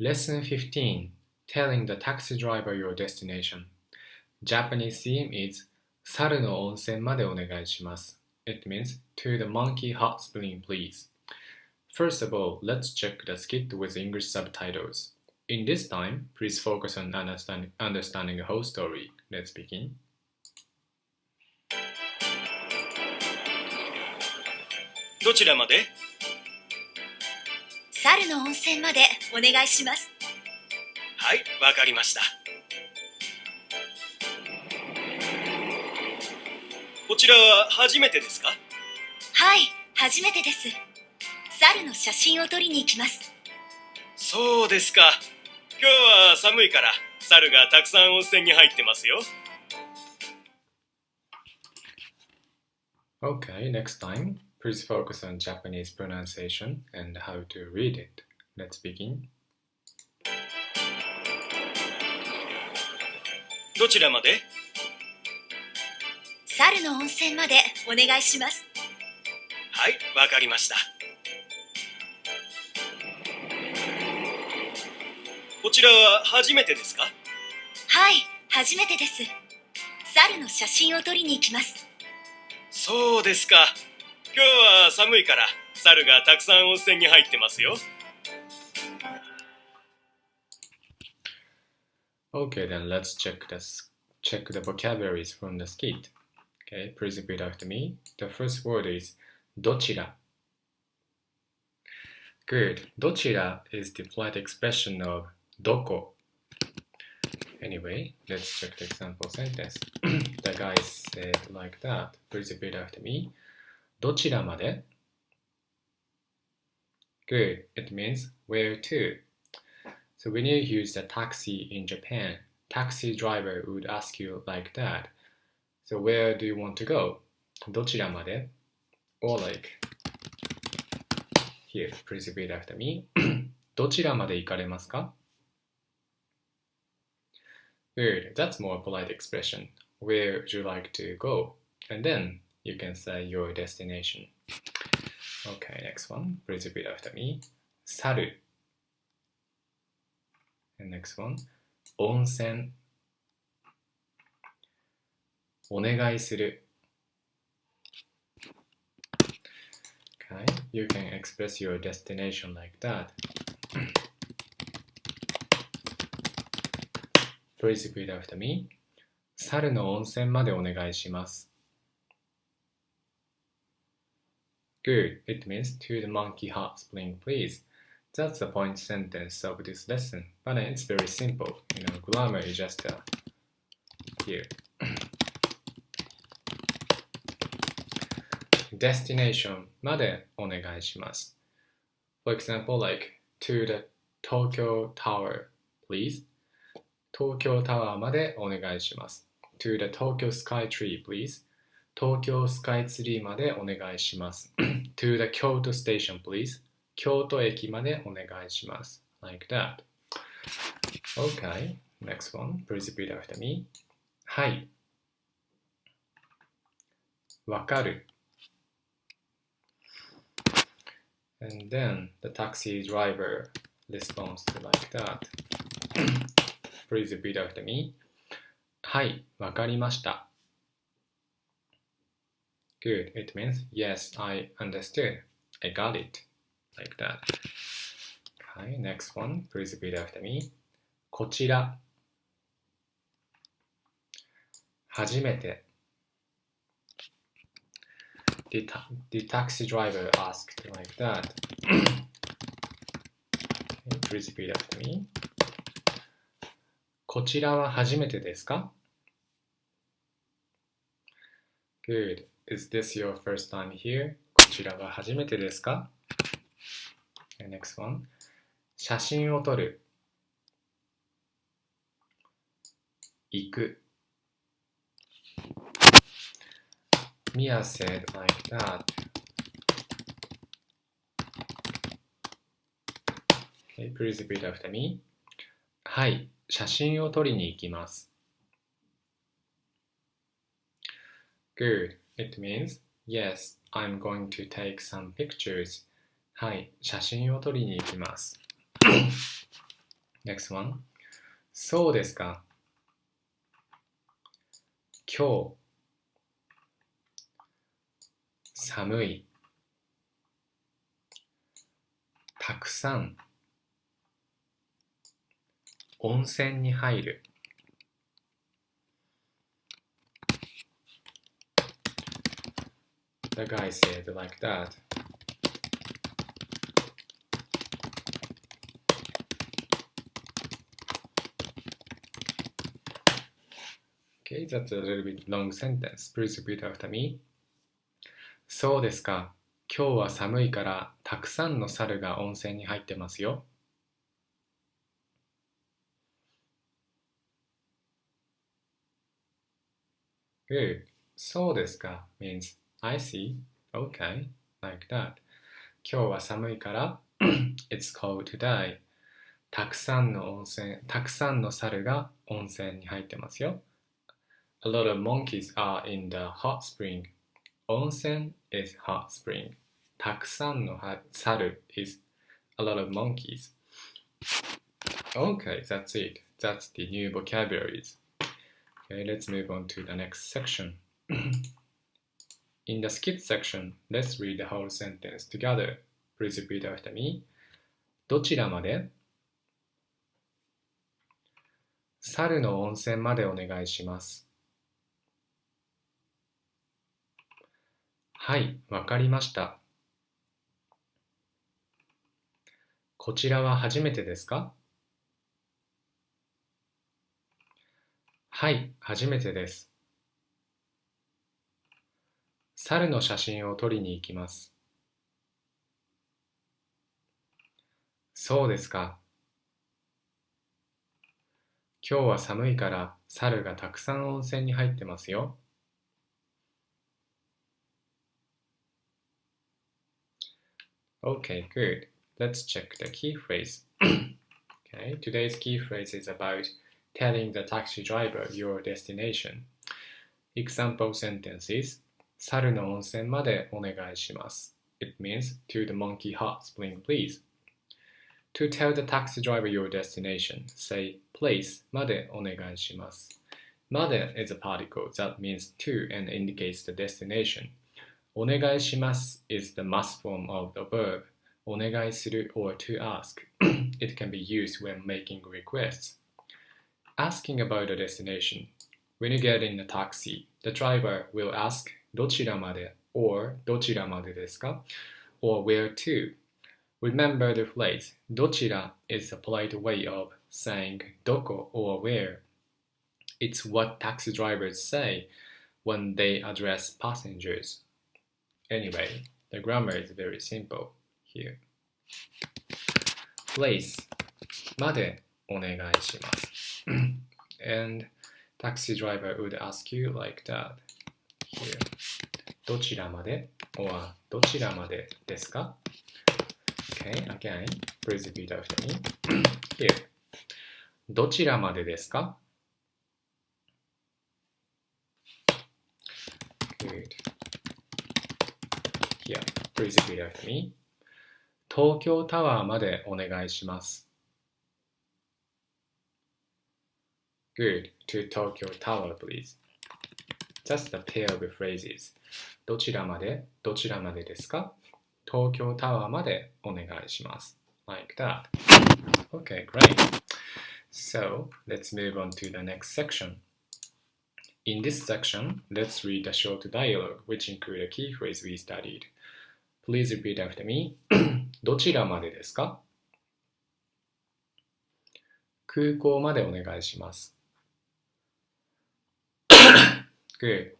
Lesson 15 Telling the taxi driver your destination. Japanese theme is 猿の温泉までお願いします. It means to the monkey hot spring please. First of all, let's check the skit with English subtitles. In this time, please focus on understanding the whole story. Let's begin. どちらまで？猿の温泉までお願いします。はい、わかりました。こちらは初めてですか？はい、初めてです。猿の写真を撮りに行きます。そうですか。今日は寒いから猿がたくさん温泉に入ってますよ。Okay, next time, please focus on Japanese pronunciation and how to read it. Let's begin. どちらまで？猿の温泉までお願いします。はい、わかりました。こちらは初めてですか？はい、初めてです。猿の写真を撮りに行きます。そうですか。今日は寒いから猿がたくさん温泉に入ってますよ。Okay, then let's check the vocabularies from the skit. Okay, please repeat after me. The first word is どちら. Good. どちら is the polite expression of どこ. Anyway, let's check the example sentence. The guy said like that. Please repeat after me. どちらまで? Good. It means where to. So when you use the taxi in Japan, taxi driver would ask you like that. So where do you want to go? どちらまで? Or like here, please repeat after me. どちらまで行かれますか? Good, that's more polite expression. Where would you like to go? And then you can say your destination. Okay, next one. Please repeat after me. 猿. And next one. 温泉. お願いする. Okay, you can express your destination like that. Please repeat after me. 猿の温泉までお願いします. Good. It means to the monkey hot spring, please. That's the point sentence of this lesson. But it's very simple. Grammar is just here. Destination までお願いします. For example, like to the Tokyo Tower, please. 東京タワーまでお願いします. To the Tokyo Sky Tree, please. 東京スカイツリーまでお願いします. To the Kyoto Station, please. 京都駅までお願いします. Like that. Okay, next one. Please repeat after me. はい。わかる. And then the taxi driver responds to like that. Please repeat after me. はい、わかりました. Good. It means, yes, I understood. I got it. Like that. Okay, next one. Please repeat after me. こちら. 初めて. The taxi driver asked like that. Okay, please repeat after me. こちらは初めてですか? Good. Is this your first time here? こちらは初めてですか? And next one. 写真を撮る. 行く. Mia said like that. Okay, please repeat after me. はい、写真を撮りに行きます. Good. It means, yes, I'm going to take some pictures. はい、写真を撮りに行きます. Next one. そうですか。今日、寒い。たくさん、温泉に入る。The guy said like that. Okay, that's a little bit long sentence. Please repeat after me. そうですか。今日は寒いからたくさんの猿が温泉に入ってますよ。Good. そうですか means I see. Okay, like that. 今日は寒いから It's cold today. たくさんの猿が温泉に入ってますよ。A lot of monkeys are in the hot spring. 温泉 is hot spring. たくさんの猿 is a lot of monkeys. Okay, that's it. That's the new vocabularies. Okay, let's move on to the next section. In the skit section, let's read the whole sentence together. Please repeat after me. どちらまで？猿の温泉までお願いします。はい、わかりました。こちらは初めてですか？はい、初めてです。猿の写真を撮りに行きます。そうですか。今日は寒いから猿がたくさん温泉に入ってますよ。Okay, good. Let's check the key phrase. Okay, today's key phrase is about telling the taxi driver your destination. Example sentences. 猿の温泉までお願いします。It means to the monkey hot spring, please. To tell the taxi driver your destination, say place までお願いします。まで is a particle that means to and indicates the destination. お願いします is the must form of the verb お願いする or to ask. It can be used when making requests. Asking about the destination. When you get in a taxi, the driver will ask どちらまで or どちらまでですか or where to.Remember the phrase どちら is a polite way of saying どこ or where. It's what taxi drivers say when they address passengers. Anyway, the grammar is very simple here. Place までお願いします。And taxi driver would ask you like that here. どちらまで or どちらまでですかOkay, again, please repeat after me. Here. どちらまでですか Good. Here, please repeat after me. 東京タワーまでお願いします。Good. To Tokyo Tower, please. Just a pair of phrases. どちらまでですか東京タワーまでお願いします。Like that. Okay, great. So, let's move on to the next section. In this section, let's read a short dialogue which include a key phrase we studied. Please repeat after me. どちらまでですか空港までお願いします。Good.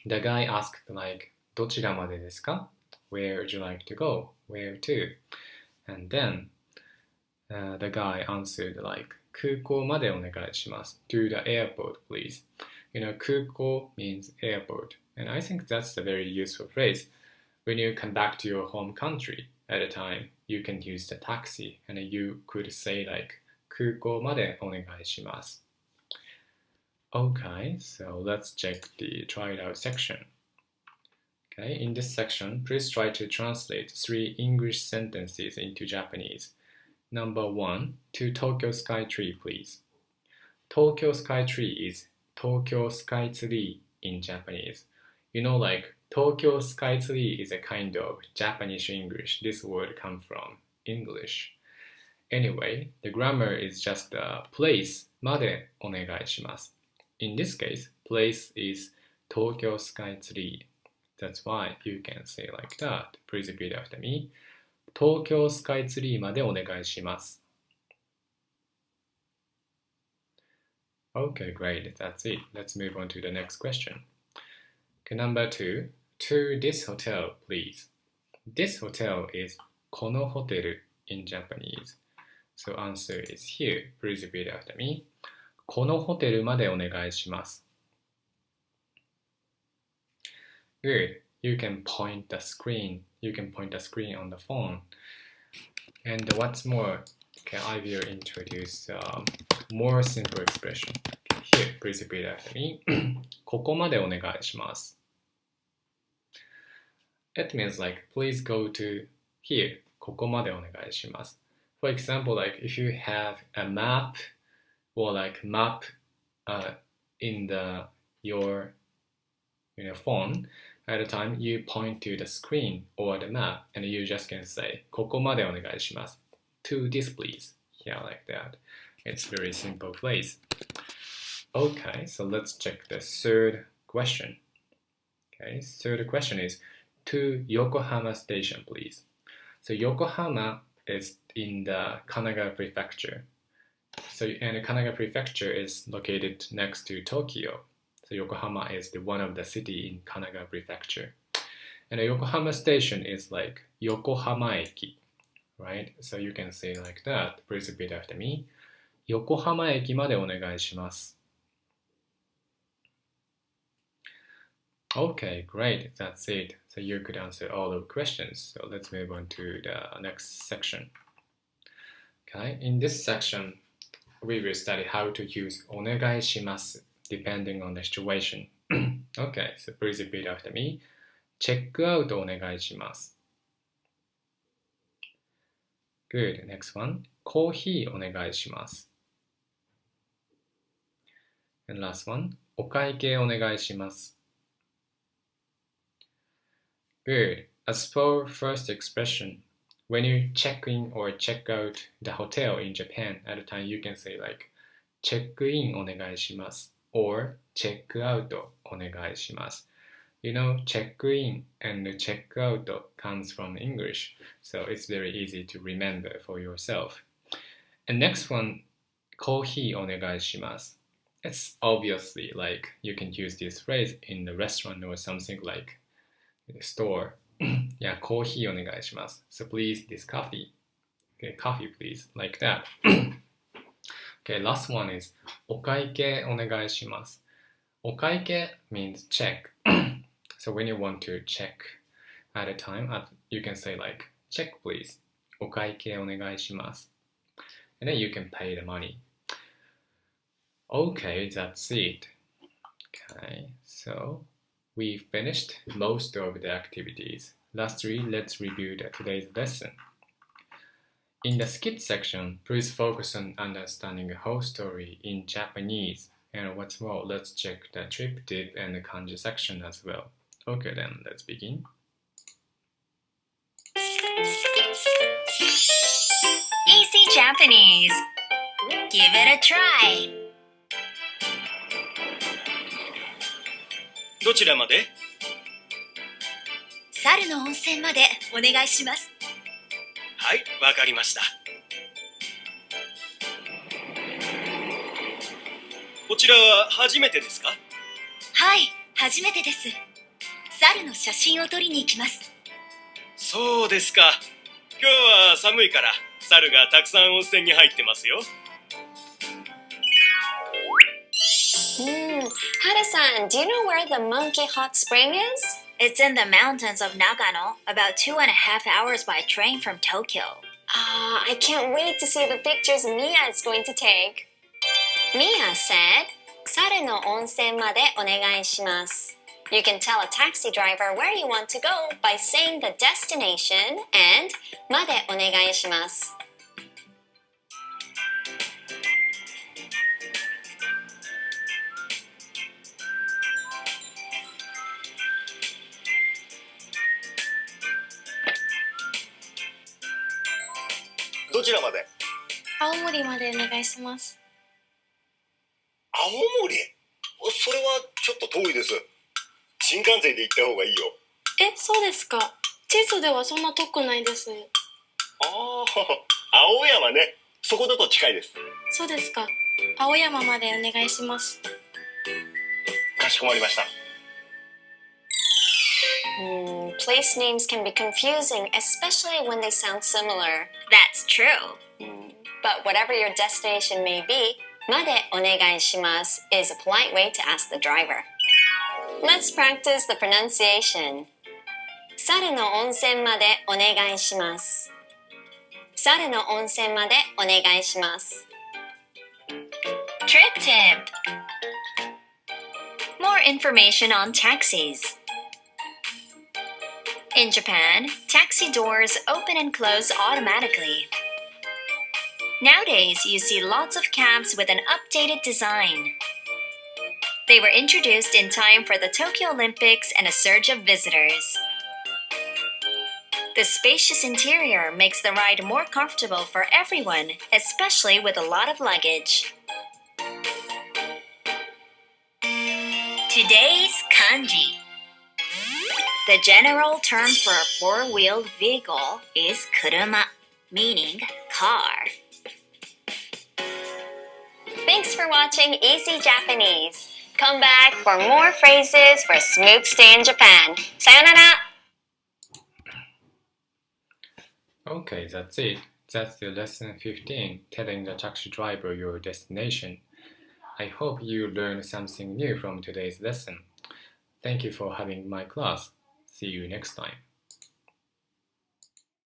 The guy asked like, どちらまでですかWhere would you like to go? Where to? And then the guy answered like 空港までお願いします To the airport, please. You know, 空港 means airport. And I think that's a very useful phrase. When you come back to your home country at a time, you can use the taxi and you could say like 空港までお願いします Okay, so let's check the try it out section.Okay, in this section, please try to translate 3 English sentences into Japanese. Number 1, to Tokyo Skytree, please. Tokyo Skytree is Tokyo Skytree in Japanese. You know, like Tokyo Skytree is a kind of Japanese English. This word comes from English. Anyway, the grammar is just the place までお願いします。In this case, place is Tokyo Skytree. That's why you can say like that. Please repeat after me. 東京スカイツリーまでお願いします。Okay, great. That's it. Let's move on to the next question. Okay, number 2. To this hotel, please. This hotel is このホテル in Japanese. So answer is here. Please repeat after me. このホテルまでお願いします。Good. You can point the screen. You can point the screen on the phone. And what's more, okay, I will introduce more simple expression. Okay, here, please repeat after me. ここまでお願いします。It means like, please go to here. ここまでお願いします。For example, like if you have a map or like map in your phone, at a time you point to the screen or the map and you just can say ここまでお願いします to this please. Yeah, like that. It's very simple phrase. Okay, so let's check the third question. Okay, third question is to Yokohama station please. So Yokohama is in the Kanagawa prefecture. And Kanagawa prefecture is located next to Tokyo. So Yokohama is one of the city in Kanagawa prefecture. And the Yokohama station is like Yokohama eki, right? So you can say like that. Please repeat after me. 横浜駅までお願いします。Okay, great. That's it. So you could answer all the questions. So let's move on to the next section. Okay, in this section, we will study how to use お願いします depending on the situation. Okay, so please repeat after me. チェックアウトお願いします。Good. Next one. コーヒーお願いします。And last one. お会計お願いします。Good. As for first expression, when you check in or check out the hotel in Japan, at a time you can say like チェックインお願いします or チェックアウトお願いします。You know, check in and check out comes from English, so it's very easy to remember for yourself. And next one, コーヒーお願いします。It's obviously like you can use this phrase in the restaurant or something like the store. Yeah, コーヒーお願いします。So please, this coffee. Okay, coffee please, like that. Okay, last one is お会計お願いします。お会計 means check. So when you want to check at a time, you can say like, check please. お会計お願いします。And then you can pay the money. Okay, that's it. Okay, so we finished most of the activities. Lastly, let's review today's lesson. In the skit section, please focus on understanding the whole story in Japanese. And what's more, let's check the triptych and the kanji section as well. Okay, then let's begin. Easy Japanese. Give it a try. どちらまで？猿の温泉までお願いします。はい、わかりました。こちらは初めてですか？はい、初めてです。猿の写真を撮りに行きます。そうですか。今日は寒いから猿がたくさん温泉に入ってますよ。Hara-san, do you know where the Monkey Hot Spring is? It's in the mountains of Nagano, about 2.5 hours by train from Tokyo. I can't wait to see the pictures Mia is going to take. Mia said, 猿の温泉までお願いします. You can tell a taxi driver where you want to go by saying the destination and までお願いします.どちらまで？青森までお願いします。青森？それはちょっと遠いです。新幹線で行った方がいいよ。え、そうですか。地図ではそんな遠くないです。ああ、青山ね。そこだと近いです。そうですか。青山までお願いします。かしこまりました。Place names can be confusing, especially when they sound similar. That's true. But whatever your destination may be, までお願いします is a polite way to ask the driver. Let's practice the pronunciation. 猿の温泉までお願いします。猿の温泉までお願いします。Trip tip. More information on taxis. In Japan, taxi doors open and close automatically. Nowadays, you see lots of cabs with an updated design. They were introduced in time for the Tokyo Olympics and a surge of visitors. The spacious interior makes the ride more comfortable for everyone, especially with a lot of luggage. Today's kanji. The general term for a four-wheeled vehicle is kuruma, meaning car. Thanks for watching Easy Japanese. Come back for more phrases for a smooth stay in Japan. さよなら! Okay, that's it. That's the lesson 15, telling the taxi driver your destination. I hope you learned something new from today's lesson. Thank you for having my class. See you next time.